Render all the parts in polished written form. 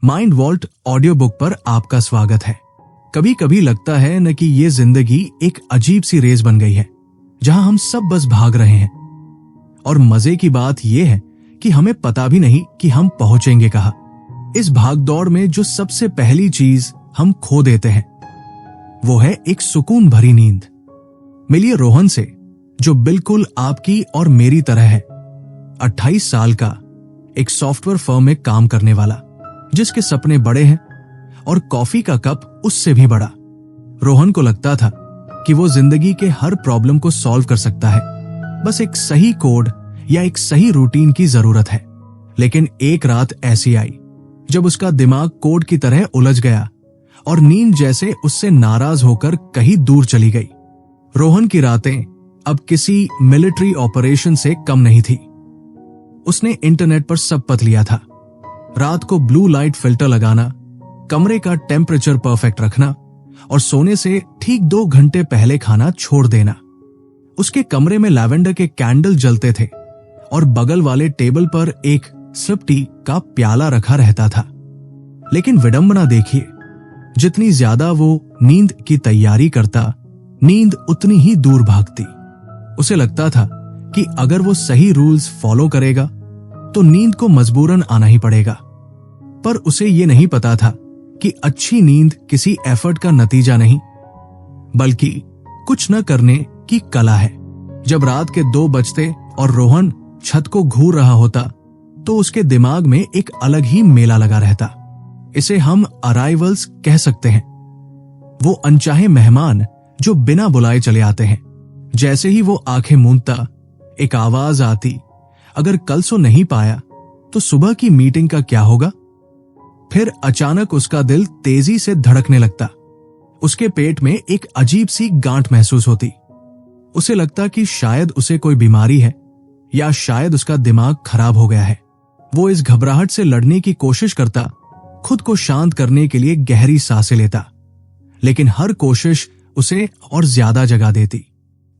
Mind vault audio book पर आपका स्वागत है। कभी कभी लगता है न कि ये जिंदगी एक अजीब सी रेस बन गई है जहां हम सब बस भाग रहे हैं, और मजे की बात यह है कि हमें पता भी नहीं कि हम पहुंचेंगे कहां। इस भागदौड़ में जो सबसे पहली चीज हम खो देते हैं वो है एक सुकून भरी नींद। मिलिए रोहन से, जो बिल्कुल आपकी और मेरी तरह है। 28 साल का, एक सॉफ्टवेयर फर्म में काम करने वाला, जिसके सपने बड़े हैं और कॉफी का कप उससे भी बड़ा। रोहन को लगता था कि वो जिंदगी के हर प्रॉब्लम को सॉल्व कर सकता है, बस एक सही कोड या एक सही रूटीन की जरूरत है। लेकिन एक रात ऐसी आई जब उसका दिमाग कोड की तरह उलझ गया और नींद जैसे उससे नाराज होकर कहीं दूर चली गई। रोहन की रातें अब किसी मिलिट्री ऑपरेशन से कम नहीं थी। उसने इंटरनेट पर सब पढ़ लिया था। रात को ब्लू लाइट फिल्टर लगाना, कमरे का टेम्परेचर परफेक्ट रखना और सोने से ठीक 2 घंटे पहले खाना छोड़ देना। उसके कमरे में लैवेंडर के कैंडल जलते थे और बगल वाले टेबल पर एक सिप टी का प्याला रखा रहता था। लेकिन विडंबना देखिए, जितनी ज्यादा वो नींद की तैयारी करता, नींद उतनी ही दूर भागती। उसे लगता था कि अगर वो सही रूल्स फॉलो करेगा तो नींद को मजबूरन आना ही पड़ेगा। पर उसे ये नहीं पता था कि अच्छी नींद किसी एफर्ट का नतीजा नहीं, बल्कि कुछ न करने की कला है। जब रात के 2 बजते और रोहन छत को घूर रहा होता तो उसके दिमाग में एक अलग ही मेला लगा रहता। इसे हम अराइवल्स कह सकते हैं। वो अनचाहे मेहमान जो बिना बुलाए चले आते हैं। जैसे ही वो आंखें मूंदता, एक आवाज आती, अगर कल सो नहीं पाया तो सुबह की मीटिंग का क्या होगा। फिर अचानक उसका दिल तेजी से धड़कने लगता। उसके पेट में एक अजीब सी गांठ महसूस होती। उसे लगता कि शायद उसे कोई बीमारी है या शायद उसका दिमाग खराब हो गया है। वो इस घबराहट से लड़ने की कोशिश करता, खुद को शांत करने के लिए गहरी सांसें लेता, लेकिन हर कोशिश उसे और ज्यादा जगा देती।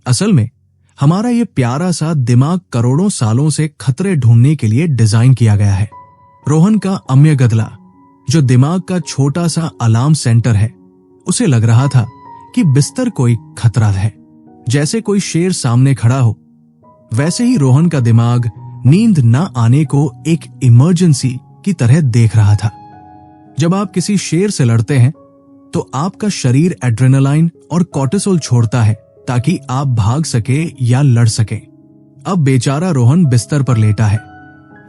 असल में हमारा ये प्यारा सा दिमाग करोड़ों सालों से खतरे ढूंढने के लिए डिजाइन किया गया है। रोहन का अम्यगदला, जो दिमाग का छोटा सा अलार्म सेंटर है, उसे लग रहा था कि बिस्तर कोई खतरा है। जैसे कोई शेर सामने खड़ा हो, वैसे ही रोहन का दिमाग नींद न आने को एक इमरजेंसी की तरह देख रहा था। जब आप किसी शेर से लड़ते हैं तो आपका शरीर एड्रेनालाइन और कॉर्टिसोल छोड़ता है ताकि आप भाग सके या लड़ सके। अब बेचारा रोहन बिस्तर पर लेटा है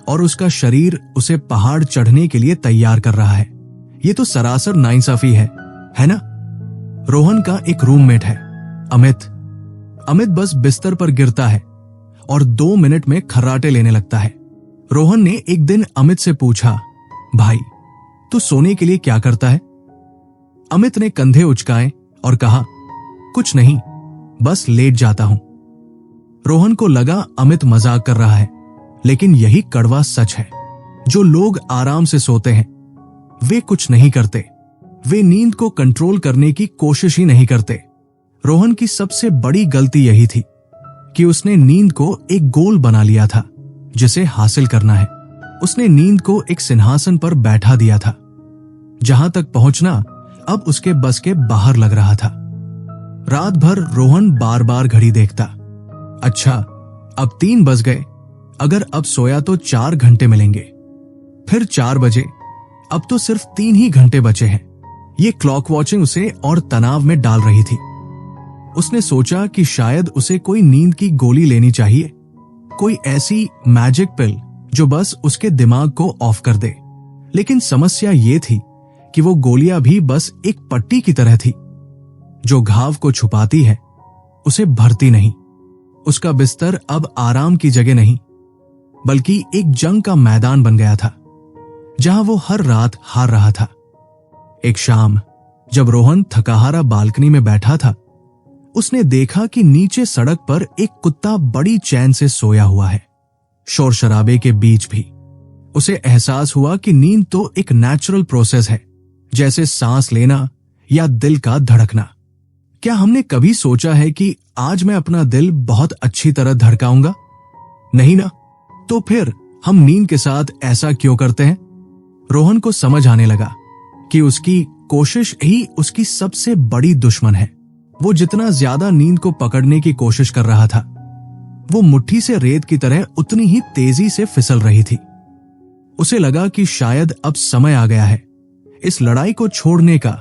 और उसका शरीर उसे पहाड़ चढ़ने के लिए तैयार कर रहा है। ये तो सरासर नाइंसाफी है ना? रोहन का एक रूममेट है, अमित। अमित बस बिस्तर पर गिरता है और 2 मिनट में खर्राटे लेने लगता है। रोहन ने एक दिन अमित से पूछा, भाई तू सोने के लिए क्या करता है? अमित ने कंधे उचकाए और कहा, कुछ नहीं, बस लेट जाता हूं। रोहन को लगा अमित मजाक कर रहा है, लेकिन यही कड़वा सच है। जो लोग आराम से सोते हैं वे कुछ नहीं करते। वे नींद को कंट्रोल करने की कोशिश ही नहीं करते। रोहन की सबसे बड़ी गलती यही थी कि उसने नींद को एक गोल बना लिया था जिसे हासिल करना है। उसने नींद को एक सिंहासन पर बैठा दिया था जहां तक पहुंचना अब उसके बस के बाहर लग रहा था। रात भर रोहन बार बार घड़ी देखता। अच्छा, अब 3 बज गए, अगर अब सोया तो 4 घंटे मिलेंगे। फिर 4 बजे, अब तो सिर्फ 3 ही घंटे बचे हैं। ये क्लॉक वॉचिंग उसे और तनाव में डाल रही थी। उसने सोचा कि शायद उसे कोई नींद की गोली लेनी चाहिए, कोई ऐसी मैजिक पिल जो बस उसके दिमाग को ऑफ कर दे। लेकिन समस्या ये थी कि वो गोलियां भी बस एक पट्टी की तरह थी, जो घाव को छुपाती है, उसे भरती नहीं। उसका बिस्तर अब आराम की जगह नहीं, बल्कि एक जंग का मैदान बन गया था जहां वो हर रात हार रहा था। एक शाम जब रोहन थकाहारा बालकनी में बैठा था, उसने देखा कि नीचे सड़क पर एक कुत्ता बड़ी चैन से सोया हुआ है। शोर शराबे के बीच भी उसे एहसास हुआ कि नींद तो एक नेचुरल प्रोसेस है, जैसे सांस लेना या दिल का धड़कना। क्या हमने कभी सोचा है कि आज मैं अपना दिल बहुत अच्छी तरह धड़काऊंगा? नहीं ना। तो फिर हम नींद के साथ ऐसा क्यों करते हैं? रोहन को समझ आने लगा कि उसकी कोशिश ही उसकी सबसे बड़ी दुश्मन है। वो जितना ज्यादा नींद को पकड़ने की कोशिश कर रहा था, वो मुट्ठी से रेत की तरह उतनी ही तेजी से फिसल रही थी। उसे लगा कि शायद अब समय आ गया है इस लड़ाई को छोड़ने का,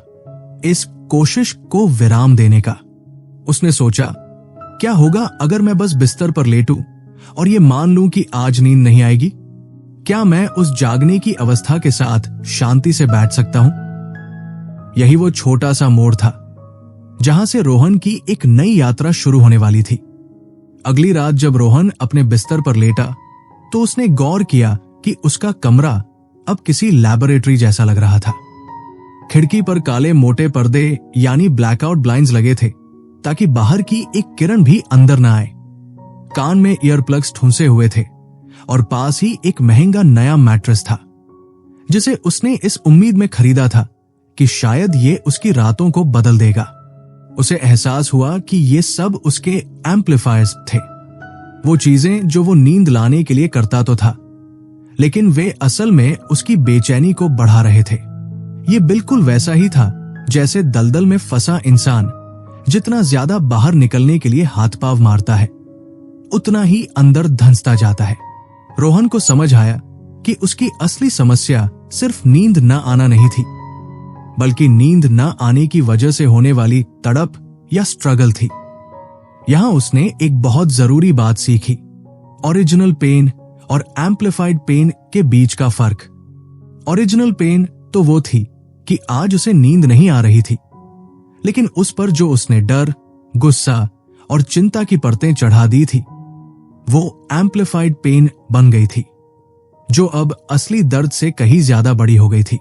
इस कोशिश को विराम देने का। उसने सोचा, क्या होगा अगर मैं बस बिस्तर पर लेटूं और ये मान लूं कि आज नींद नहीं आएगी? क्या मैं उस जागने की अवस्था के साथ शांति से बैठ सकता हूं? यही वो छोटा सा मोड़ था जहां से रोहन की एक नई यात्रा शुरू होने वाली थी। अगली रात जब रोहन अपने बिस्तर पर लेटा तो उसने गौर किया कि उसका कमरा अब किसी लैबोरेटरी जैसा लग रहा था। खिड़की पर काले मोटे पर्दे यानी ब्लैकआउट ब्लाइंड्स लगे थे ताकि बाहर की एक किरण भी अंदर न आए। कान में ईयर प्लग्स ठूंसे हुए थे और पास ही एक महंगा नया मैट्रेस था जिसे उसने इस उम्मीद में खरीदा था कि शायद ये उसकी रातों को बदल देगा। उसे एहसास हुआ कि ये सब उसके एम्पलीफायर्स थे, वो चीजें जो वो नींद लाने के लिए करता तो था, लेकिन वे असल में उसकी बेचैनी को बढ़ा रहे थे। ये बिल्कुल वैसा ही था जैसे दलदल में फंसा इंसान जितना ज्यादा बाहर निकलने के लिए हाथ पांव मारता है, उतना ही अंदर धंसता जाता है। रोहन को समझ आया कि उसकी असली समस्या सिर्फ नींद न आना नहीं थी, बल्कि नींद न आने की वजह से होने वाली तड़प या स्ट्रगल थी। यहां उसने एक बहुत जरूरी बात सीखी, ओरिजिनल पेन और एम्पलीफाइड पेन के बीच का फर्क। ओरिजिनल पेन तो वो थी कि आज उसे नींद नहीं आ रही थी, लेकिन उस पर जो उसने डर, गुस्सा और चिंता की परतें चढ़ा दी थी, वो एम्पलीफाइड पेन बन गई थी, जो अब असली दर्द से कहीं ज्यादा बड़ी हो गई थी।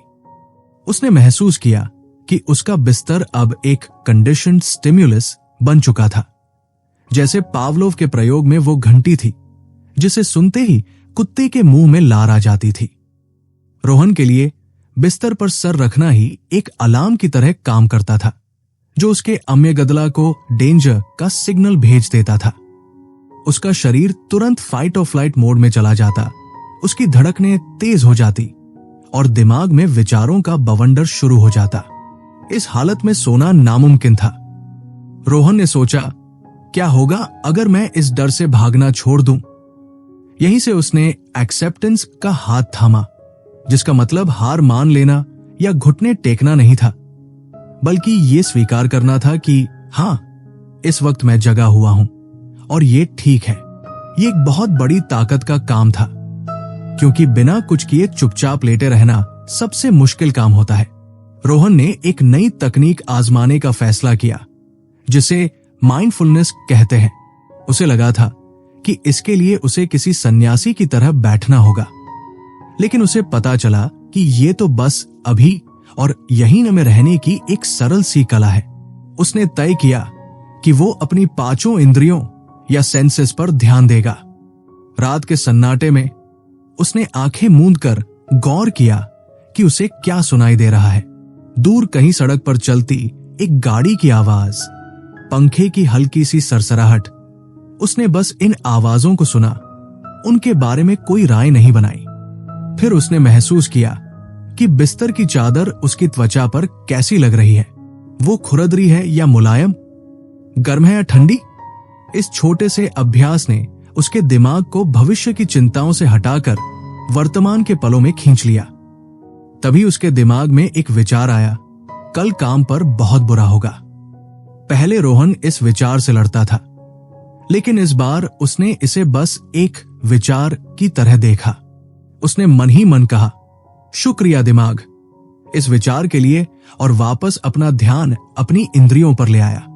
उसने महसूस किया कि उसका बिस्तर अब एक कंडीशन्ड स्टिम्युलस बन चुका था, जैसे पावलोव के प्रयोग में वो घंटी थी जिसे सुनते ही कुत्ते के मुंह में लार आ जाती थी। रोहन के लिए बिस्तर पर सर रखना ही एक अलार्म की तरह काम करता था, जो उसके अम्यगदला को डेंजर का सिग्नल भेज देता था। उसका शरीर तुरंत फाइट और फ्लाइट मोड में चला जाता, उसकी धड़कनें तेज हो जाती और दिमाग में विचारों का बवंडर शुरू हो जाता। इस हालत में सोना नामुमकिन था। रोहन ने सोचा, क्या होगा अगर मैं इस डर से भागना छोड़ दूं? यहीं से उसने एक्सेप्टेंस का हाथ थामा, जिसका मतलब हार मान लेना या घुटने टेकना नहीं था, बल्कि ये स्वीकार करना था कि हां, इस वक्त मैं जगा हुआ हूं और ये ठीक है। ये एक बहुत बड़ी ताकत का काम था, क्योंकि बिना कुछ किए चुपचाप लेटे रहना सबसे मुश्किल काम होता है। रोहन ने एक नई तकनीक आजमाने का फैसला किया, जिसे माइंडफुलनेस कहते हैं। उसे लगा था कि इसके लिए उसे किसी सन्यासी की तरह बैठना होगा, लेकिन उसे पता चला कि ये तो बस अभी और यहीं में रहने की एक सरल सी कला है। उसने तय किया कि वो अपनी पांचों इंद्रियों या सेंसेस पर ध्यान देगा। रात के सन्नाटे में उसने आंखें मूंद कर गौर किया कि उसे क्या सुनाई दे रहा है। दूर कहीं सड़क पर चलती एक गाड़ी की आवाज, पंखे की हल्की सी सरसराहट। उसने बस इन आवाजों को सुना, उनके बारे में कोई राय नहीं बनाई। फिर उसने महसूस किया कि बिस्तर की चादर उसकी त्वचा पर कैसी लग रही है। वो खुरदरी है या मुलायम, गर्म है या ठंडी। इस छोटे से अभ्यास ने उसके दिमाग को भविष्य की चिंताओं से हटाकर वर्तमान के पलों में खींच लिया। तभी उसके दिमाग में एक विचार आया, कल काम पर बहुत बुरा होगा। पहले रोहन इस विचार से लड़ता था, लेकिन इस बार उसने इसे बस एक विचार की तरह देखा। उसने मन ही मन कहा, शुक्रिया दिमाग, इस विचार के लिए, और वापस अपना ध्यान अपनी इंद्रियों पर ले आया।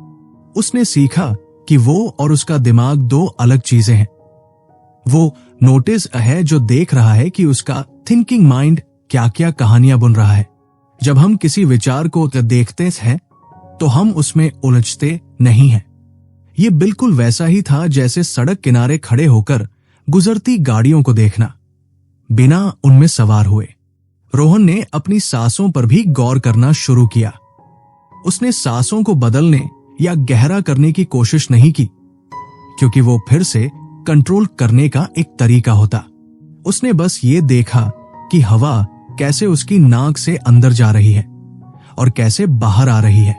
उसने सीखा कि वो और उसका दिमाग दो अलग चीजें हैं। वो नोटिस है जो देख रहा है कि उसका थिंकिंग माइंड क्या क्या कहानियां बुन रहा है। जब हम किसी विचार को देखते हैं तो हम उसमें उलझते नहीं हैं। ये बिल्कुल वैसा ही था जैसे सड़क किनारे खड़े होकर गुजरती गाड़ियों को देखना, बिना उनमें सवार हुए। रोहन ने अपनी सांसों पर भी गौर करना शुरू किया। उसने सांसों को बदलने या गहरा करने की कोशिश नहीं की, क्योंकि वो फिर से कंट्रोल करने का एक तरीका होता। उसने बस ये देखा कि हवा कैसे उसकी नाक से अंदर जा रही है और कैसे बाहर आ रही है।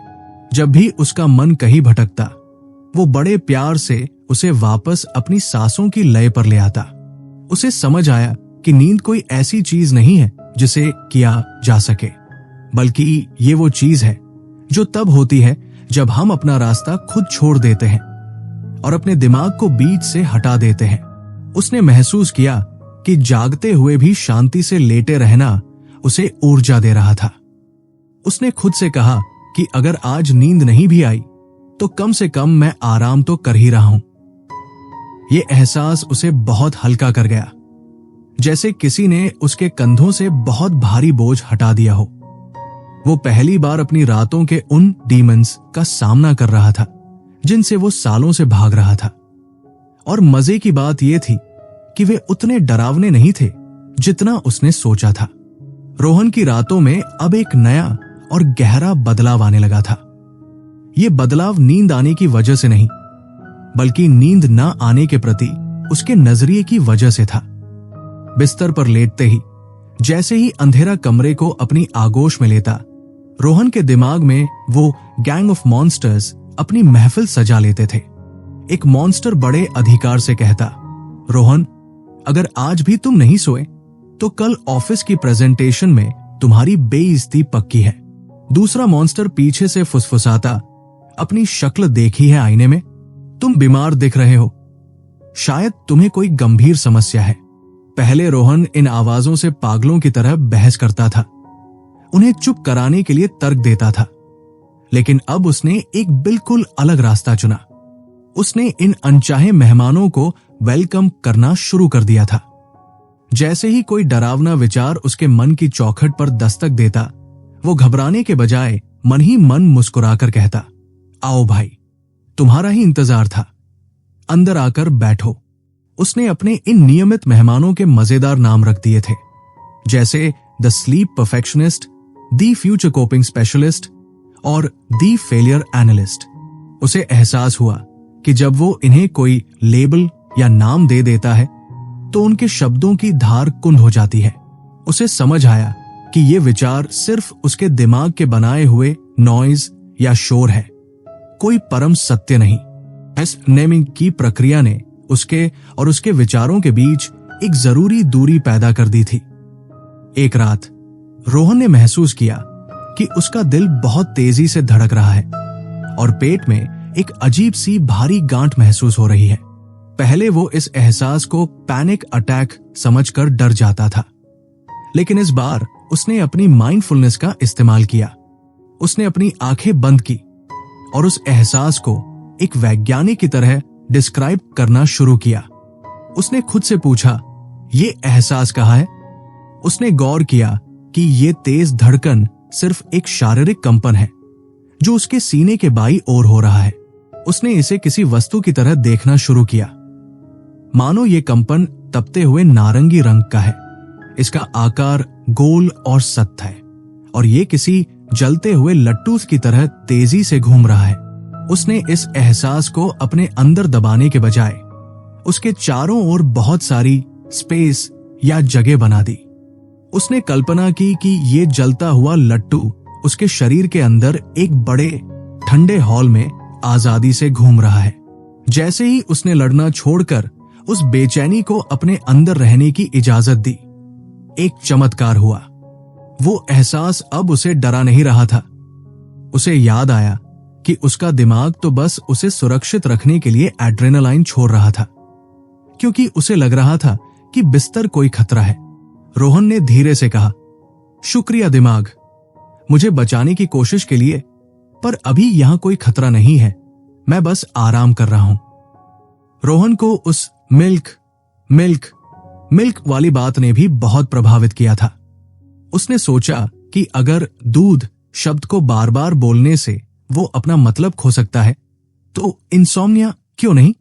जब भी उसका मन कहीं भटकता, वो बड़े प्यार से उसे वापस अपनी सांसों की लय पर ले आता। उसे समझ आया कि नींद कोई ऐसी चीज नहीं है जिसे किया जा सके, बल्कि ये वो चीज है जो तब होती है जब हम अपना रास्ता खुद छोड़ देते हैं और अपने दिमाग को बीच से हटा देते हैं। उसने महसूस किया कि जागते हुए भी शांति से लेटे रहना उसे ऊर्जा दे रहा था। उसने खुद से कहा कि अगर आज नींद नहीं भी आई तो कम से कम मैं आराम तो कर ही रहा हूं। यह एहसास उसे बहुत हल्का कर गया, जैसे किसी ने उसके कंधों से बहुत भारी बोझ हटा दिया हो। वो पहली बार अपनी रातों के उन डीमंस का सामना कर रहा था जिनसे वो सालों से भाग रहा था। और मजे की बात यह थी कि वे उतने डरावने नहीं थे जितना उसने सोचा था। रोहन की रातों में अब एक नया और गहरा बदलाव आने लगा था। यह बदलाव नींद आने की वजह से नहीं, बल्कि नींद न आने के प्रति उसके नजरिए की वजह से था। बिस्तर पर लेटते ही, जैसे ही अंधेरा कमरे को अपनी आगोश में लेता, रोहन के दिमाग में वो गैंग ऑफ मॉन्स्टर्स अपनी महफिल सजा लेते थे। एक मॉन्स्टर बड़े अधिकार से कहता, रोहन, अगर आज भी तुम नहीं सोए तो कल ऑफिस की प्रेजेंटेशन में तुम्हारी बेइज्जती पक्की है। दूसरा मॉन्स्टर पीछे से फुसफुसाता, अपनी शक्ल देखी है आईने में, तुम बीमार दिख रहे हो, शायद तुम्हें कोई गंभीर समस्या है। पहले रोहन इन आवाजों से पागलों की तरह बहस करता था, उन्हें चुप कराने के लिए तर्क देता था, लेकिन अब उसने एक बिल्कुल अलग रास्ता चुना। उसने इन अनचाहे मेहमानों को वेलकम करना शुरू कर दिया था। जैसे ही कोई डरावना विचार उसके मन की चौखट पर दस्तक देता, वो घबराने के बजाय मन ही मन मुस्कुराकर कहता, आओ भाई, तुम्हारा ही इंतजार था, अंदर आकर बैठो। उसने अपने इन नियमित मेहमानों के मजेदार नाम रख दिए थे, जैसे the sleep perfectionist, the future coping specialist और द फेलियर एनालिस्ट। उसे एहसास हुआ कि जब वो इन्हें कोई लेबल या नाम दे देता है तो उनके शब्दों की धार कुंद हो जाती है। उसे समझ आया कि ये विचार सिर्फ उसके दिमाग के बनाए हुए नॉइज या शोर है, कोई परम सत्य नहीं। इस नेमिंग की प्रक्रिया ने उसके और उसके विचारों के बीच एक जरूरी दूरी पैदा कर दी थी। एक रात रोहन ने महसूस किया कि उसका दिल बहुत तेजी से धड़क रहा है और पेट में एक अजीब सी भारी गांठ महसूस हो रही है। पहले वो इस एहसास को पैनिक अटैक समझकर डर जाता था, लेकिन इस बार उसने अपनी माइंडफुलनेस का इस्तेमाल किया। उसने अपनी आंखें बंद की और उस एहसास को एक वैज्ञानिक की तरह डिस्क्राइब करना शुरू किया। उसने खुद से पूछा, ये एहसास कहाँ है? उसने गौर किया कि ये तेज धड़कन सिर्फ एक शारीरिक कंपन है जो उसके सीने के बाईं ओर हो रहा है। उसने इसे किसी वस्तु की तरह देखना शुरू किया, मानो ये कंपन तपते हुए नारंगी रंग का है। इसका आकार गोल और सख्त है और ये किसी जलते हुए लट्टू की तरह तेजी से घूम रहा है। उसने इस एहसास को अपने अंदर दबाने के बजाय उसके चारों ओर बहुत सारी स्पेस या जगह बना दी। उसने कल्पना की कि ये जलता हुआ लट्टू उसके शरीर के अंदर एक बड़े ठंडे हॉल में आजादी से घूम रहा है। जैसे ही उसने लड़ना छोड़कर उस बेचैनी को अपने अंदर रहने की इजाजत दी, एक चमत्कार हुआ। वो एहसास अब उसे डरा नहीं रहा था। उसे याद आया कि उसका दिमाग तो बस उसे सुरक्षित रखने के लिए एड्रेनालाइन छोड़ रहा था, क्योंकि उसे लग रहा था कि बिस्तर कोई खतरा है। रोहन ने धीरे से कहा, शुक्रिया दिमाग, मुझे बचाने की कोशिश के लिए, पर अभी यहां कोई खतरा नहीं है, मैं बस आराम कर रहा हूं। रोहन को उस मिल्क वाली बात ने भी बहुत प्रभावित किया था। उसने सोचा कि अगर दूध शब्द को बार बार बोलने से वो अपना मतलब खो सकता है, तो इंसोम्निया क्यों नहीं?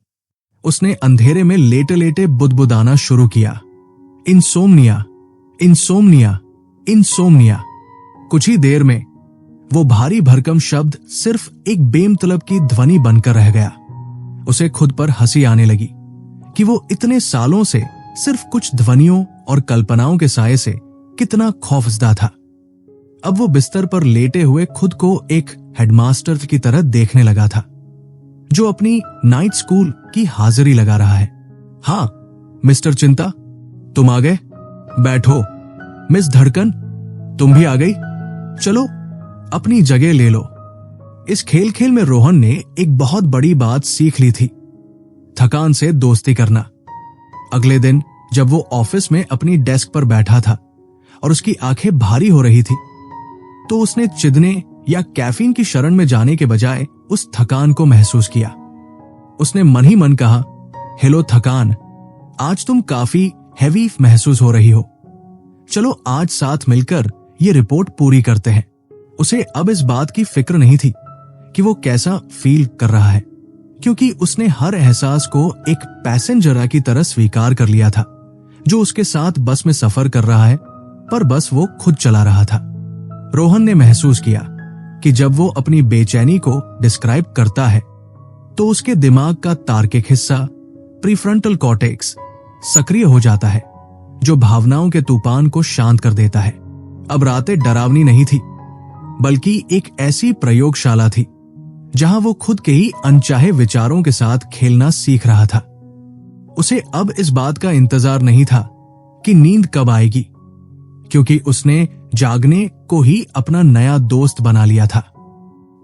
उसने अंधेरे में लेटे लेटे बुदबुदाना शुरू किया, इंसोम्निया, इंसोम्निया, इंसोम्निया। कुछ ही देर में वो भारी भरकम शब्द सिर्फ एक बेमतलब की ध्वनि बनकर रह गया। उसे खुद पर हंसी आने लगी कि वो इतने सालों से सिर्फ कुछ ध्वनियों और कल्पनाओं के साये से कितना खौफजदा था। अब वो बिस्तर पर लेटे हुए खुद को एक हेडमास्टर की तरह देखने लगा था, जो अपनी नाइट स्कूल की हाजिरी लगा रहा है। हाँ मिस्टर चिंता, तुम आ गए? बैठो। मिस धड़कन, तुम भी आ गई? चलो अपनी जगह ले लो। इस खेल खेल में रोहन ने एक बहुत बड़ी बात सीख ली थी, थकान से दोस्ती करना। अगले दिन जब वो ऑफिस में अपनी डेस्क पर बैठा था और उसकी आंखें भारी हो रही थी, तो उसने चिदने या कैफीन की शरण में जाने के बजाय उस थकान को महसूस किया। उसने मन ही मन कहा, हेलो थकान, आज तुम काफी हैवी महसूस हो रही हो। चलो आज साथ मिलकर ये रिपोर्ट पूरी करते हैं। उसे अब इस बात की फिक्र नहीं थी कि वो कैसा फील कर रहा है, क्योंकि उसने हर एहसास को एक पैसेंजर की तरह स्वीकार कर लिया था, जो उसके साथ बस में सफर कर रहा है, पर बस वो खुद चला रहा था। रोहन ने महसूस किया कि जब वो अपनी बेचैनी को डिस्क्राइब करता है, तो उसके दिमाग का तार्किक हिस्सा प्रीफ्रंटल कॉर्टेक्स सक्रिय हो जाता है, जो भावनाओं के तूफान को शांत कर देता है। अब रातें डरावनी नहीं थी, बल्कि एक ऐसी प्रयोगशाला थी जहां वो खुद के ही अनचाहे विचारों के साथ खेलना सीख रहा था। उसे अब इस बात का इंतजार नहीं था कि नींद कब आएगी, क्योंकि उसने जागने को ही अपना नया दोस्त बना लिया था।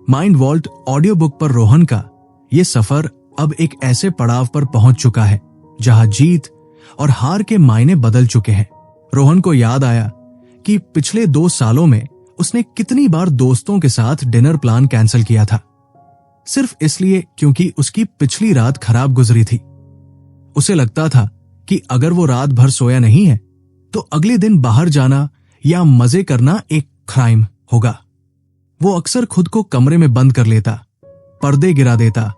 माइंड वॉल्ट ऑडियो बुक पर रोहन का ये सफर अब एक ऐसे पड़ाव पर पहुंच चुका है जहां जीत और हार के मायने बदल चुके हैं। रोहन को याद आया कि पिछले 2 सालों में उसने कितनी बार दोस्तों के साथ डिनर प्लान कैंसिल किया था, सिर्फ इसलिए क्योंकि उसकी पिछली रात खराब गुजरी थी। उसे लगता था कि अगर वो रात भर सोया नहीं है, तो अगले दिन बाहर जाना या मजे करना एक क्राइम होगा। वो अक्सर खुद को कमरे में बंद कर लेता, पर्दे गिरा देता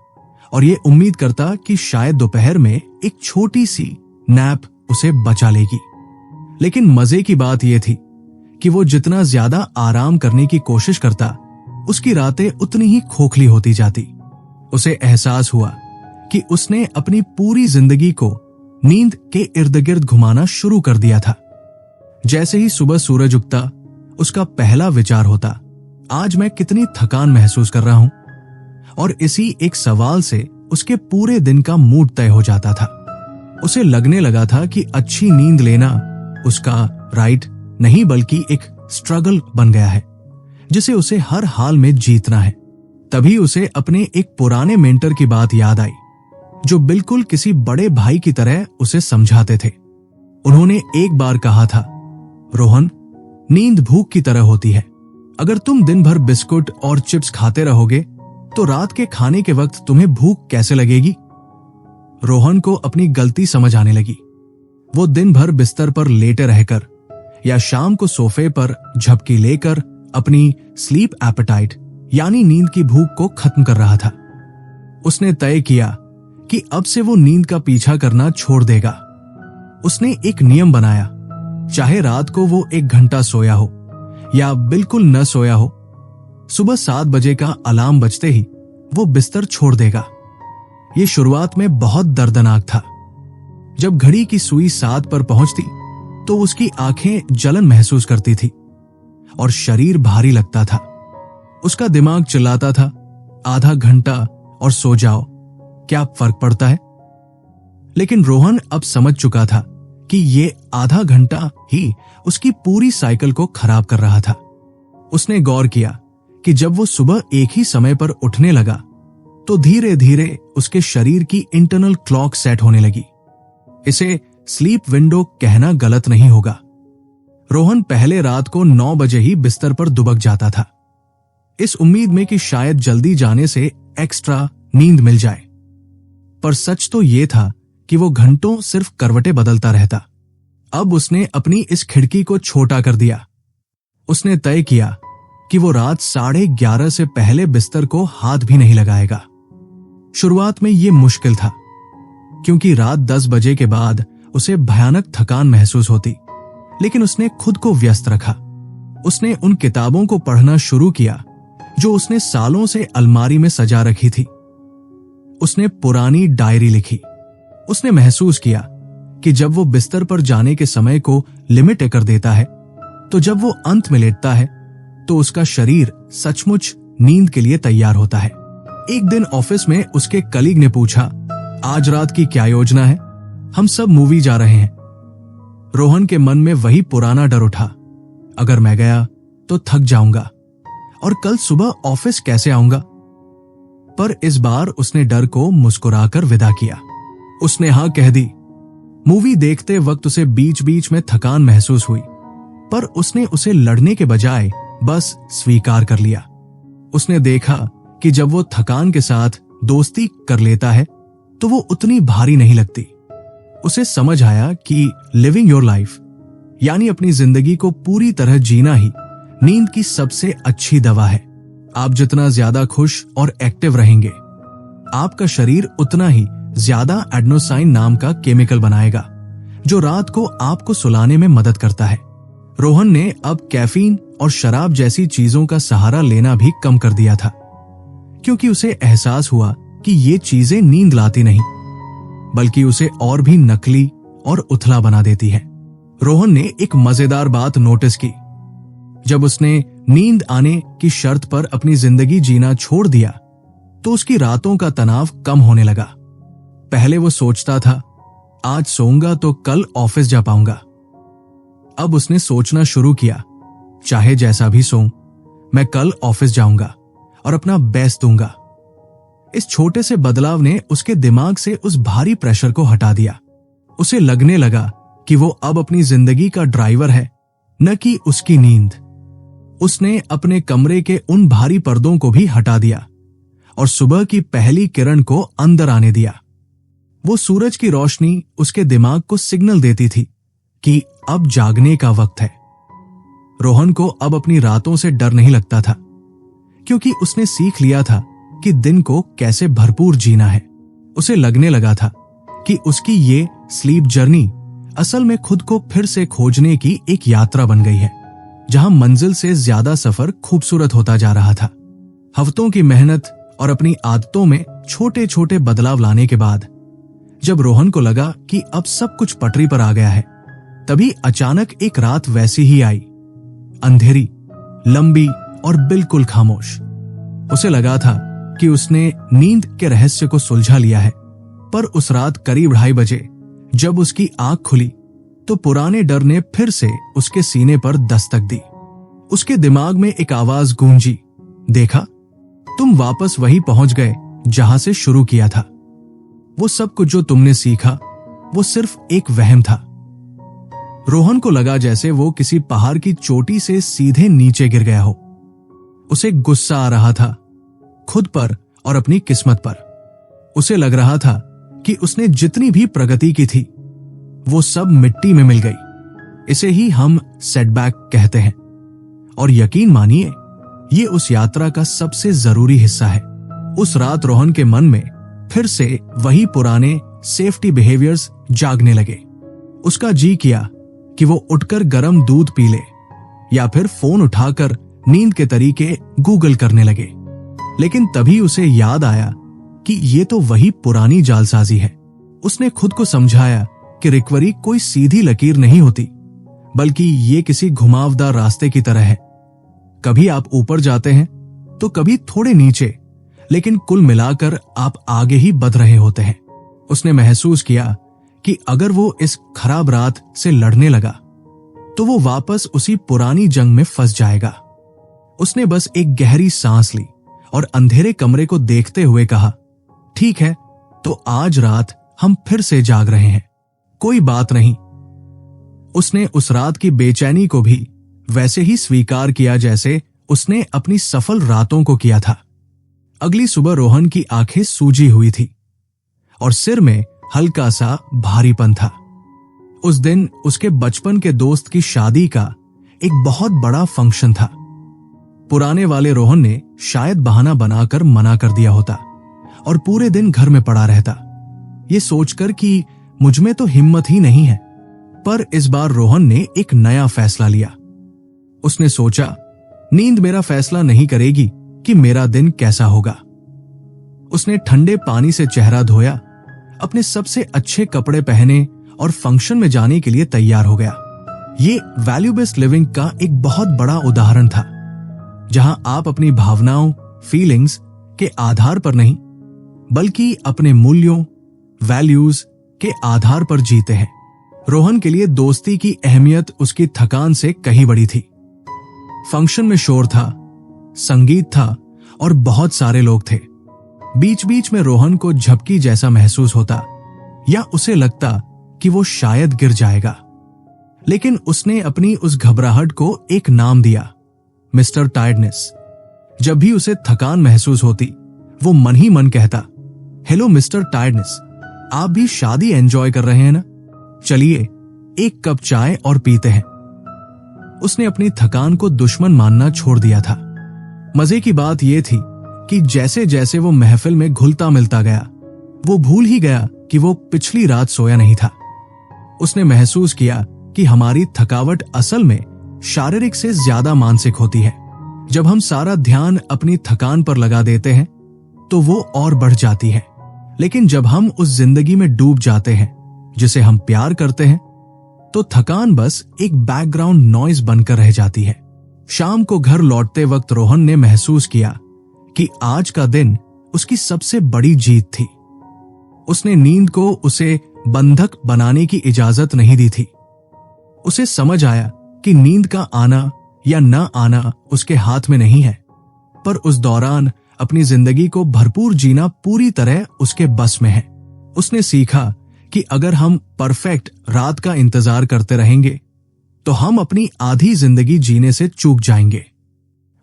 और ये उम्मीद करता कि शायद दोपहर में एक छोटी सी नैप उसे बचा लेगी। लेकिन मजे की बात यह थी कि वो जितना ज्यादा आराम करने की कोशिश करता, उसकी रातें उतनी ही खोखली होती जाती। उसे एहसास हुआ कि उसने अपनी पूरी जिंदगी को नींद के इर्द गिर्द घुमाना शुरू कर दिया था। जैसे ही सुबह सूरज उगता, उसका पहला विचार होता, आज मैं कितनी थकान महसूस कर रहा हूं, और इसी एक सवाल से उसके पूरे दिन का मूड तय हो जाता था। उसे लगने लगा था कि अच्छी नींद लेना उसका राइट नहीं, बल्कि एक स्ट्रगल बन गया है जिसे उसे हर हाल में जीतना है। तभी उसे अपने एक पुराने मेंटर की बात याद आई, जो बिल्कुल किसी बड़े भाई की तरह उसे समझाते थे। उन्होंने एक बार कहा था, रोहन, नींद भूख की तरह होती है। अगर तुम दिन भर बिस्कुट और चिप्स खाते रहोगे, तो रात के खाने के वक्त तुम्हें भूख कैसे लगेगी? रोहन को अपनी गलती समझ आने लगी। वो दिन भर बिस्तर पर लेटे रहकर या शाम को सोफे पर झपकी लेकर अपनी स्लीप एपेटाइट यानी नींद की भूख को खत्म कर रहा था। उसने तय किया कि अब से वो नींद का पीछा करना छोड़ देगा। उसने एक नियम बनाया, चाहे रात को वो 1 घंटा सोया हो या बिल्कुल न सोया हो, सुबह 7 बजे का अलार्म बजते ही वो बिस्तर छोड़ देगा। ये शुरुआत में बहुत दर्दनाक था। जब घड़ी की सुई 7 पर पहुंचती, तो उसकी आंखें जलन महसूस करती थी और शरीर भारी लगता था। उसका दिमाग चिल्लाता था, आधा घंटा और सो जाओ, क्या फर्क पड़ता है? लेकिन रोहन अब समझ चुका था कि ये आधा घंटा ही उसकी पूरी साइकिल को खराब कर रहा था। उसने गौर किया कि जब वो सुबह एक ही समय पर उठने लगा, तो धीरे धीरे उसके शरीर की इंटरनल क्लॉक सेट होने लगी। इसे स्लीप विंडो कहना गलत नहीं होगा। रोहन पहले रात को 9 बजे ही बिस्तर पर दुबक जाता था, इस उम्मीद में कि शायद जल्दी जाने से एक्स्ट्रा नींद मिल जाए। पर सच तो यह था कि वो घंटों सिर्फ करवटें बदलता रहता। अब उसने अपनी इस खिड़की को छोटा कर दिया। उसने तय किया कि वो रात 11:30 से पहले बिस्तर को हाथ भी नहीं लगाएगा। शुरुआत में यह मुश्किल था, क्योंकि रात 10 बजे के बाद उसे भयानक थकान महसूस होती, लेकिन उसने खुद को व्यस्त रखा। उसने उन किताबों को पढ़ना शुरू किया जो उसने सालों से अलमारी में सजा रखी थी। उसने पुरानी डायरी लिखी। उसने महसूस किया कि जब वो बिस्तर पर जाने के समय को लिमिट कर देता है, तो जब वो अंत में लेटता है तो उसका शरीर सचमुच नींद के लिए तैयार होता है। एक दिन ऑफिस में उसके कलीग ने पूछा, आज रात की क्या योजना है? हम सब मूवी जा रहे हैं। रोहन के मन में वही पुराना डर उठा, अगर मैं गया तो थक जाऊंगा और कल सुबह ऑफिस कैसे आऊंगा। पर इस बार उसने डर को मुस्कुराकर विदा किया। उसने हाँ कह दी। मूवी देखते वक्त उसे बीच बीच में थकान महसूस हुई, पर उसने उसे लड़ने के बजाय बस स्वीकार कर लिया। उसने देखा कि जब वो थकान के साथ दोस्ती कर लेता है तो वो उतनी भारी नहीं लगती। उसे समझ आया कि लिविंग योर लाइफ यानी अपनी जिंदगी को पूरी तरह जीना ही नींद की सबसे अच्छी दवा है। आप जितना ज्यादा खुश और एक्टिव रहेंगे, आपका शरीर उतना ही ज्यादा एडेनोसाइन नाम का केमिकल बनाएगा, जो रात को आपको सुलाने में मदद करता है। रोहन ने अब कैफीन और शराब जैसी चीजों का सहारा लेना भी कम कर दिया था, क्योंकि उसे एहसास हुआ कि ये चीजें नींद लाती नहीं, बल्कि उसे और भी नकली और उथला बना देती है। रोहन ने एक मजेदार बात नोटिस की। जब उसने नींद आने की शर्त पर अपनी जिंदगी जीना छोड़ दिया तो उसकी रातों का तनाव कम होने लगा। पहले वो सोचता था, आज सोऊंगा तो कल ऑफिस जा पाऊंगा। अब उसने सोचना शुरू किया, चाहे जैसा भी सोऊं, मैं कल ऑफिस जाऊंगा और अपना बेस्ट दूंगा। इस छोटे से बदलाव ने उसके दिमाग से उस भारी प्रेशर को हटा दिया। उसे लगने लगा कि वो अब अपनी जिंदगी का ड्राइवर है, न कि उसकी नींद। उसने अपने कमरे के उन भारी पर्दों को भी हटा दिया और सुबह की पहली किरण को अंदर आने दिया। वो सूरज की रोशनी उसके दिमाग को सिग्नल देती थी कि अब जागने का वक्त है। रोहन को अब अपनी रातों से डर नहीं लगता था, क्योंकि उसने सीख लिया था कि दिन को कैसे भरपूर जीना है। उसे लगने लगा था कि उसकी ये स्लीप जर्नी असल में खुद को फिर से खोजने की एक यात्रा बन गई है, जहां मंजिल से ज्यादा सफर खूबसूरत होता जा रहा था। हफ्तों की मेहनत और अपनी आदतों में छोटे छोटे बदलाव लाने के बाद जब रोहन को लगा कि अब सब कुछ पटरी पर आ गया है, तभी अचानक एक रात वैसी ही आई, अंधेरी, लंबी और बिल्कुल खामोश। उसे लगा था कि उसने नींद के रहस्य को सुलझा लिया है, पर उस रात करीब 2:30 बजे जब उसकी आंख खुली तो पुराने डर ने फिर से उसके सीने पर दस्तक दी। उसके दिमाग में एक आवाज गूंजी, देखा, तुम वापस वहीं पहुंच गए जहां से शुरू किया था। वो सब कुछ जो तुमने सीखा वो सिर्फ एक वहम था। रोहन को लगा जैसे वो किसी पहाड़ की चोटी से सीधे नीचे गिर गया हो। उसे गुस्सा आ रहा था, खुद पर और अपनी किस्मत पर। उसे लग रहा था कि उसने जितनी भी प्रगति की थी वो सब मिट्टी में मिल गई। इसे ही हम सेटबैक कहते हैं, और यकीन मानिए ये उस यात्रा का सबसे जरूरी हिस्सा है। उस रात रोहन के मन में फिर से वही पुराने सेफ्टी बिहेवियर्स जागने लगे। उसका जी किया कि वो उठकर गर्म दूध पी ले या फिर फोन उठाकर नींद के तरीके गूगल करने लगे। लेकिन तभी उसे याद आया कि ये तो वही पुरानी जालसाजी है। उसने खुद को समझाया कि रिकवरी कोई सीधी लकीर नहीं होती, बल्कि ये किसी घुमावदार रास्ते की तरह है। कभी आप ऊपर जाते हैं तो कभी थोड़े नीचे, लेकिन कुल मिलाकर आप आगे ही बढ़ रहे होते हैं। उसने महसूस किया कि अगर वो इस खराब रात से लड़ने लगा तो वो वापस उसी पुरानी जंग में फंस जाएगा। उसने बस एक गहरी सांस ली और अंधेरे कमरे को देखते हुए कहा, ठीक है, तो आज रात हम फिर से जाग रहे हैं, कोई बात नहीं। उसने उस रात की बेचैनी को भी वैसे ही स्वीकार किया जैसे उसने अपनी सफल रातों को किया था। अगली सुबह रोहन की आंखें सूजी हुई थी और सिर में हल्का सा भारीपन था। उस दिन उसके बचपन के दोस्त की शादी का एक बहुत बड़ा फंक्शन था। पुराने वाले रोहन ने शायद बहाना बनाकर मना कर दिया होता और पूरे दिन घर में पड़ा रहता, ये सोचकर कि मुझमें तो हिम्मत ही नहीं है। पर इस बार रोहन ने एक नया फैसला लिया। उसने सोचा, नींद मेरा फैसला नहीं करेगी कि मेरा दिन कैसा होगा। उसने ठंडे पानी से चेहरा धोया, अपने सबसे अच्छे कपड़े पहने और फंक्शन में जाने के लिए तैयार हो गया। ये वैल्यू बेस्ड लिविंग का एक बहुत बड़ा उदाहरण था, जहां आप अपनी भावनाओं, फीलिंग्स के आधार पर नहीं, बल्कि अपने मूल्यों, वैल्यूज के आधार पर जीते हैं। रोहन के लिए दोस्ती की अहमियत उसकी थकान से कहीं बड़ी थी। फंक्शन में शोर था, संगीत था और बहुत सारे लोग थे। बीच बीच में रोहन को झपकी जैसा महसूस होता या उसे लगता कि वो शायद गिर जाएगा, लेकिन उसने अपनी उस घबराहट को एक नाम दिया, मिस्टर टायर्डनेस। जब भी उसे थकान महसूस होती, वो मन ही मन कहता, हेलो मिस्टर टायर्डनेस, आप भी शादी एंजॉय कर रहे हैं ना? चलिए एक कप चाय और पीते हैं। उसने अपनी थकान को दुश्मन मानना छोड़ दिया था। मजे की बात यह थी कि जैसे जैसे वो महफिल में घुलता मिलता गया, वो भूल ही गया कि वो पिछली रात सोया नहीं था। उसने महसूस किया कि हमारी थकावट असल में शारीरिक से ज्यादा मानसिक होती है। जब हम सारा ध्यान अपनी थकान पर लगा देते हैं तो वो और बढ़ जाती है, लेकिन जब हम उस जिंदगी में डूब जाते हैं जिसे हम प्यार करते हैं, तो थकान बस एक बैकग्राउंड नॉइज बनकर रह जाती है। शाम को घर लौटते वक्त रोहन ने महसूस किया कि आज का दिन उसकी सबसे बड़ी जीत थी। उसने नींद को उसे बंधक बनाने की इजाजत नहीं दी थी। उसे समझ आया कि नींद का आना या न आना उसके हाथ में नहीं है, पर उस दौरान अपनी जिंदगी को भरपूर जीना पूरी तरह उसके बस में है। उसने सीखा कि अगर हम परफेक्ट रात का इंतजार करते रहेंगे तो हम अपनी आधी जिंदगी जीने से चूक जाएंगे।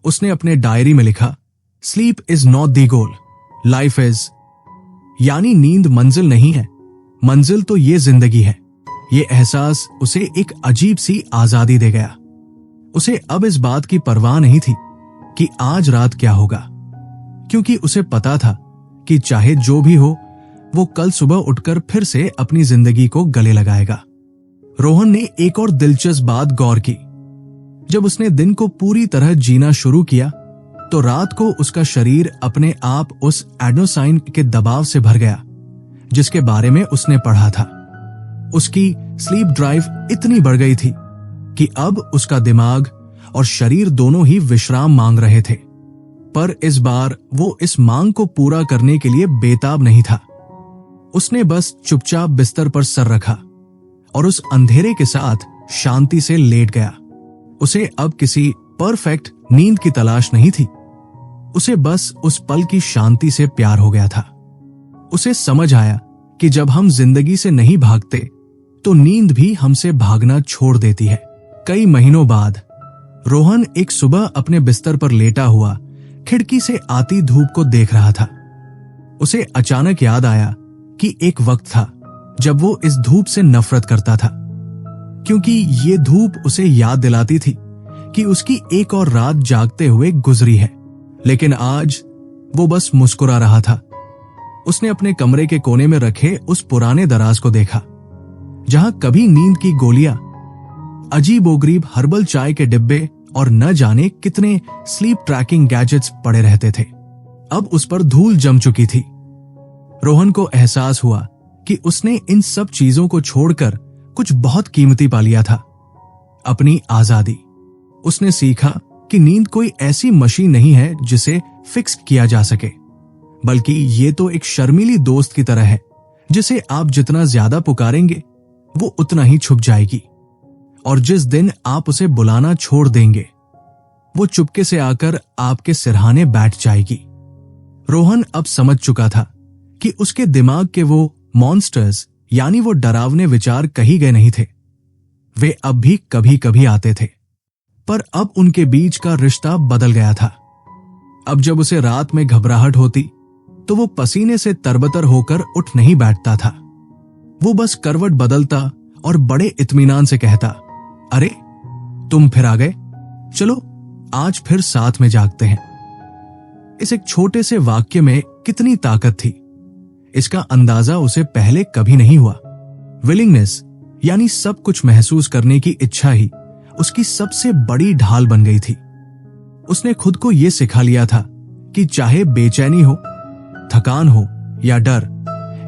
उसने अपने डायरी में लिखा, sleep is not the goal, life is. यानी नींद मंजिल नहीं है, मंजिल तो ये जिंदगी है। ये एहसास उसे एक अजीब सी आजादी दे गया। उसे अब इस बात की परवाह नहीं थी कि आज रात क्या होगा, क्योंकि उसे पता था कि चाहे जो भी हो, वो कल सुबह उठकर फिर से अपनी जिंदगी को गले लगाएगा। रोहन ने एक और दिलचस्प बात गौर की। जब उसने दिन को पूरी तरह जीना शुरू किया तो रात को उसका शरीर अपने आप उस एडेनोसाइन के दबाव से भर गया जिसके बारे में उसने पढ़ा था। उसकी स्लीप ड्राइव इतनी बढ़ गई थी कि अब उसका दिमाग और शरीर दोनों ही विश्राम मांग रहे थे, पर इस बार वो इस मांग को पूरा करने के लिए बेताब नहीं था। उसने बस चुपचाप बिस्तर पर सर रखा और उस अंधेरे के साथ शांति से लेट गया। उसे अब किसी परफेक्ट नींद की तलाश नहीं थी, उसे बस उस पल की शांति से प्यार हो गया था। उसे समझ आया कि जब हम जिंदगी से नहीं भागते तो नींद भी हमसे भागना छोड़ देती है। कई महीनों बाद रोहन एक सुबह अपने बिस्तर पर लेटा हुआ खिड़की से आती धूप को देख रहा था। उसे अचानक याद आया कि एक वक्त था जब वो इस धूप से नफरत करता था, क्योंकि ये धूप उसे याद दिलाती थी कि उसकी एक और रात जागते हुए गुजरी है। लेकिन आज वो बस मुस्कुरा रहा था। उसने अपने कमरे के कोने में रखे उस पुराने दराज को देखा जहां कभी नींद की गोलियां, अजीबोगरीब हर्बल चाय के डिब्बे और न जाने कितने स्लीप ट्रैकिंग गैजेट्स पड़े रहते थे। अब उस पर धूल जम चुकी थी। रोहन को एहसास हुआ कि उसने इन सब चीजों को छोड़कर कुछ बहुत कीमती पा लिया था, अपनी आजादी। उसने सीखा कि नींद कोई ऐसी मशीन नहीं है जिसे फिक्स किया जा सके, बल्कि ये तो एक शर्मीली दोस्त की तरह है जिसे आप जितना ज्यादा पुकारेंगे वो उतना ही छुप जाएगी, और जिस दिन आप उसे बुलाना छोड़ देंगे वो चुपके से आकर आपके सिरहाने बैठ जाएगी। रोहन अब समझ चुका था कि उसके दिमाग के वो मॉन्स्टर्स यानी वो डरावने विचार कहीं गए नहीं थे। वे अब भी कभी कभी आते थे, पर अब उनके बीच का रिश्ता बदल गया था। अब जब उसे रात में घबराहट होती तो वो पसीने से तरबतर होकर उठ नहीं बैठता था। वो बस करवट बदलता और बड़े इत्मीनान से कहता, अरे तुम फिर आ गए, चलो आज फिर साथ में जागते हैं। इस एक छोटे से वाक्य में कितनी ताकत थी, इसका अंदाजा उसे पहले कभी नहीं हुआ। विलिंगनेस यानी सब कुछ महसूस करने की इच्छा ही उसकी सबसे बड़ी ढाल बन गई थी। उसने खुद को यह सिखा लिया था कि चाहे बेचैनी हो, थकान हो या डर,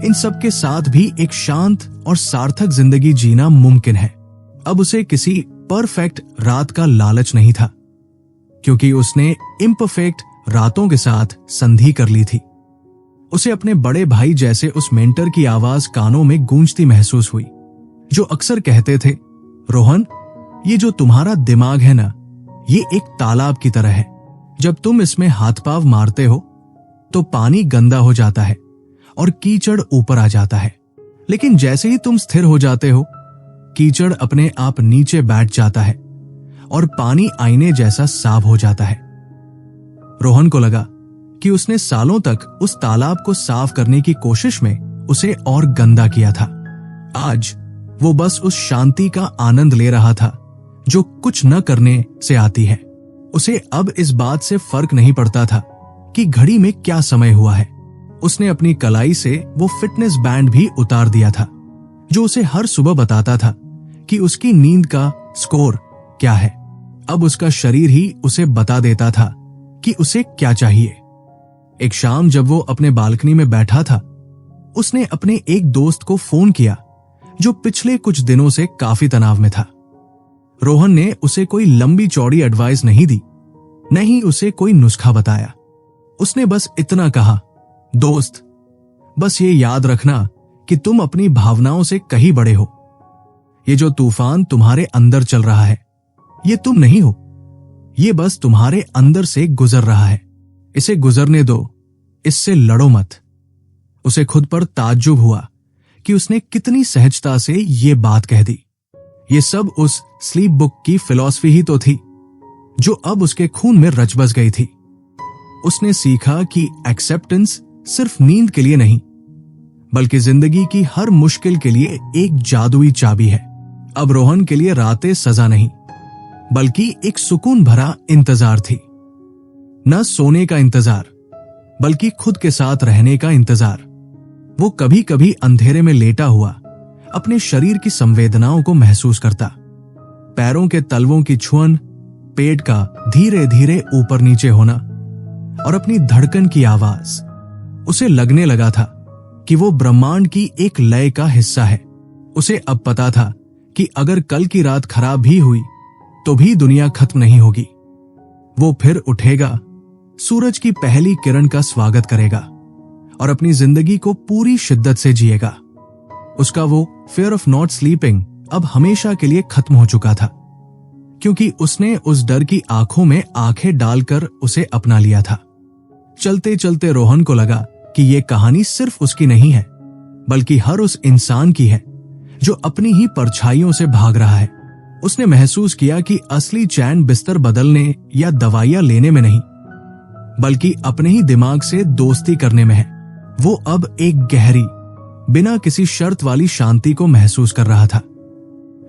इन सब के साथ भी एक शांत और सार्थक जिंदगी जीना मुमकिन है। अब उसे किसी परफेक्ट रात का लालच नहीं था, क्योंकि उसने इम्परफेक्ट रातों के साथ संधि कर ली थी। उसे अपने बड़े भाई जैसे उस मेंटर की आवाज कानों में गूंजती महसूस हुई, जो अक्सर कहते थे, रोहन, ये जो तुम्हारा दिमाग है ना, ये एक तालाब की तरह है। जब तुम इसमें हाथ पांव मारते हो तो पानी गंदा हो जाता है और कीचड़ ऊपर आ जाता है, लेकिन जैसे ही तुम स्थिर हो जाते हो, कीचड़ अपने आप नीचे बैठ जाता है और पानी आईने जैसा साफ हो जाता है। रोहन को लगा कि उसने सालों तक उस तालाब को साफ करने की कोशिश में उसे और गंदा किया था। आज वो बस उस शांति का आनंद ले रहा था जो कुछ न करने से आती है। उसे अब इस बात से फर्क नहीं पड़ता था कि घड़ी में क्या समय हुआ है। उसने अपनी कलाई से वो फिटनेस बैंड भी उतार दिया था, जो उसे हर सुबह बताता था कि उसकी नींद का स्कोर क्या है। अब उसका शरीर ही उसे बता देता था कि उसे क्या चाहिए। एक शाम जब वो अपने बालकनी में बैठा था, उसने अपने एक दोस्त को फोन किया जो पिछले कुछ दिनों से काफी तनाव में था। रोहन ने उसे कोई लंबी चौड़ी एडवाइस नहीं दी, न ही उसे कोई नुस्खा बताया। उसने बस इतना कहा, दोस्त, बस ये याद रखना कि तुम अपनी भावनाओं से कहीं बड़े हो। ये जो तूफान तुम्हारे अंदर चल रहा है, ये तुम नहीं हो, ये बस तुम्हारे अंदर से गुजर रहा है। इसे गुजरने दो, इससे लड़ो मत। उसे खुद पर ताज्जुब हुआ कि उसने कितनी सहजता से ये बात कह दी। ये सब उस स्लीप बुक की फिलॉसफी ही तो थी, जो अब उसके खून में रच बस गई थी। उसने सीखा कि एक्सेप्टेंस सिर्फ नींद के लिए नहीं, बल्कि जिंदगी की हर मुश्किल के लिए एक जादुई चाबी है। अब रोहन के लिए रातें सजा नहीं, बल्कि एक सुकून भरा इंतजार थी। न सोने का इंतजार, बल्कि खुद के साथ रहने का इंतजार। वो कभी कभी अंधेरे में लेटा हुआ अपने शरीर की संवेदनाओं को महसूस करता। पैरों के तलवों की छुअन, पेट का धीरे धीरे ऊपर नीचे होना और अपनी धड़कन की आवाज। उसे लगने लगा था कि वो ब्रह्मांड की एक लय का हिस्सा है। उसे अब पता था कि अगर कल की रात खराब भी हुई तो भी दुनिया खत्म नहीं होगी। वो फिर उठेगा, सूरज की पहली किरण का स्वागत करेगा और अपनी जिंदगी को पूरी शिद्दत से जिएगा। उसका वो फियर ऑफ नॉट स्लीपिंग अब हमेशा के लिए खत्म हो चुका था, क्योंकि उसने उस डर की आंखों में आंखें डालकर उसे अपना लिया था। चलते चलते रोहन को लगा कि ये कहानी सिर्फ उसकी नहीं है, बल्कि हर उस इंसान की है जो अपनी ही परछाइयों से भाग रहा है। उसने महसूस किया कि असली चैन बिस्तर बदलने या दवाइयां लेने में नहीं, बल्कि अपने ही दिमाग से दोस्ती करने में है। वो अब एक गहरी, बिना किसी शर्त वाली शांति को महसूस कर रहा था।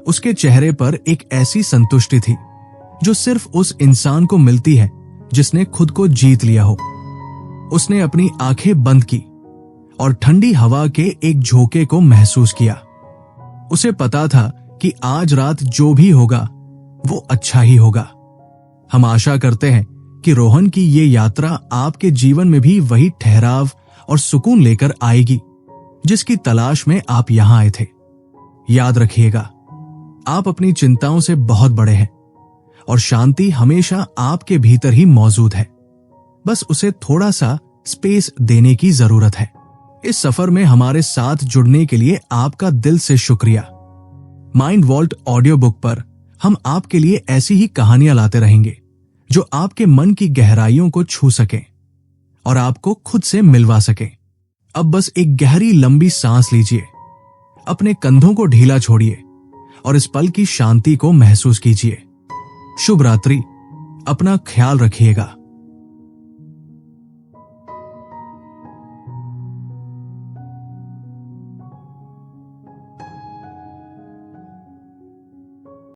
उसके चेहरे पर एक ऐसी संतुष्टि थी जो सिर्फ उस इंसान को मिलती है जिसने खुद को जीत लिया हो। उसने अपनी आंखें बंद की और ठंडी हवा के एक झोंके को महसूस किया। उसे पता था कि आज रात जो भी होगा वो अच्छा ही होगा। हम आशा करते हैं कि रोहन की ये यात्रा आपके जीवन में भी वही ठहराव और सुकून लेकर आएगी जिसकी तलाश में आप यहां आए थे। याद रखिएगा, आप अपनी चिंताओं से बहुत बड़े हैं और शांति हमेशा आपके भीतर ही मौजूद है। बस उसे थोड़ा सा स्पेस देने की जरूरत है। इस सफर में हमारे साथ जुड़ने के लिए आपका दिल से शुक्रिया। माइंड वॉल्ट ऑडियो बुक पर हम आपके लिए ऐसी ही कहानियां लाते रहेंगे जो आपके मन की गहराइयों को छू सके और आपको खुद से मिलवा सके। अब बस एक गहरी लंबी सांस लीजिए, अपने कंधों को ढीला छोड़िए और इस पल की शांति को महसूस कीजिए। शुभ रात्रि, अपना ख्याल रखिएगा।